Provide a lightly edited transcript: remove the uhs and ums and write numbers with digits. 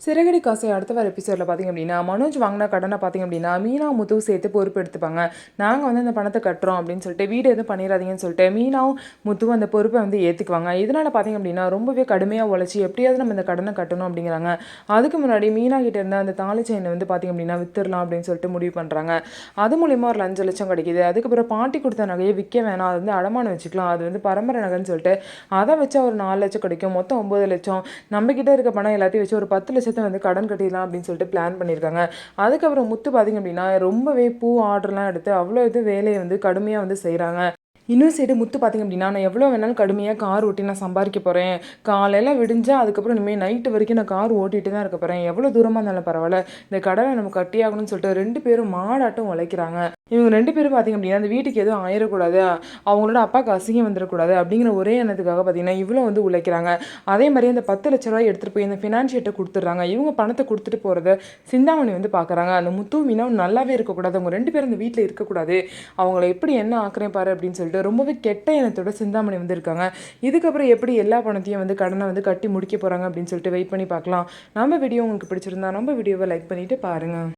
சிறகடி காசை அடுத்த வார எபிசோடில் பார்த்திங்க அப்படின்னா, மனோஜ் வாங்கின கடனை பார்த்திங்க அப்படின்னா, மீனா முத்து சேர்த்து பொறுப்பு எடுத்துப்பாங்க. நாங்கள் வந்து அந்த பணத்தை கட்டுறோம் அப்படின்னு சொல்லிட்டு, வீடு எதுவும் பண்ணிடாதீங்கன்னு சொல்லிட்டு மீனாவும் முத்துவும் அந்த பொறுப்பை வந்து ஏற்றுக்குவாங்க. இதனால் பார்த்திங்க அப்படின்னா, ரொம்பவே கடுமையாக உழைச்சி எப்படியாவது நம்ம இந்த கடனை கட்டணும் அப்படிங்கிறாங்க. அதுக்கு முன்னாடி மீனா கிட்ட இருந்த அந்த தாலி செயினை வந்து பார்த்திங்க அப்படின்னா வித்துடலாம் அப்படின்னு சொல்லிட்டு முடிவு பண்ணுறாங்க. அது மூலிமா ஒரு 5,00,000 கிடைக்கிது. அதுக்கப்புறம் பாட்டி கொடுத்த நகையை விற்க வேணாம், அது வந்து அடமானம் வச்சுக்கலாம், அது வந்து பரம்பரை நகைன்னு சொல்லிட்டு அதை வச்சா ஒரு 4,00,000 கிடைக்கும். மொத்தம் 9,00,000. நம்மக்கிட்ட இருக்க பணம் எல்லாத்தையும் வச்சு ஒரு 10,00,000 வந்து கடன் கட்டிடலாம் அப்படின்னு சொல்லிட்டு பிளான் பண்ணியிருக்காங்க. அதுக்கப்புறம் முத்து பார்த்திங்க அப்படின்னா ரொம்பவே பூ ஆர்டர்லாம் எடுத்து அவ்வளோ இது வேலையை வந்து கடுமையாக வந்து செய்கிறாங்க. இன்னும் சைடு முத்து பார்த்திங்க அப்படின்னா, நான் எவ்வளோ வேணாலும் கடுமையாக கார் ஓட்டி நான் சம்பாதிக்க போகிறேன், காலையில் விடிஞ்சா அதுக்கப்புறம் இனிமேல் நைட்டு வரைக்கும் நான் கார் ஓட்டிகிட்டு தான் இருக்க போகிறேன், எவ்வளோ தூரமாக இருந்தாலும் பரவாயில்ல, இந்த கடனை நம்ம கட்டியாகணும்னு சொல்லிட்டு 2 பேரும் மாடாட்டம் உழைக்கிறாங்க. இவங்க 2 பேரும் பார்த்திங்க அப்படின்னா அந்த வீட்டுக்கு எதுவும் ஆயிடக்கூடாது, அவங்களோட அப்பாவுக்கு அசிங்கம் வந்துடக்கூடாது அப்படிங்கிற ஒரே எண்ணத்துக்காக பார்த்திங்கன்னா இவ்வளோ வந்து உழைக்கிறாங்க. அதே மாதிரி அந்த 10,00,000 ரூபாய் எடுத்துகிட்டு போய் இந்த ஃபினான்ஷியேட்டை கொடுத்துட்றாங்க. இவங்க பணத்தை கொடுத்துட்டு போகிறத சிந்தாமணி வந்து பார்க்குறாங்க. அந்த முத்து மீனாவும் நல்லாவே இருக்கக்கூடாது, அவங்க 2 பேரும் இந்த வீட்டில் இருக்கக்கூடாது, அவங்கள எப்படி என்ன ஆக்குறேன் பாரு அப்படின்னு சொல்லிட்டு ரொம்பவே கெட்ட எண்ணத்தோட சிந்தாமணி வந்து இருக்காங்க. இதுக்கப்புறம் எப்படி எல்லா பணத்தையும் வந்து கடனை வந்து கட்டி முடிக்க போகிறாங்க அப்படின்னு சொல்லிட்டு வெயிட் பண்ணி பார்க்கலாம். நம்ம வீடியோ உங்களுக்கு பிடிச்சிருந்தா நம்ம வீடியோவை லைக் பண்ணிவிட்டு பாருங்கள்.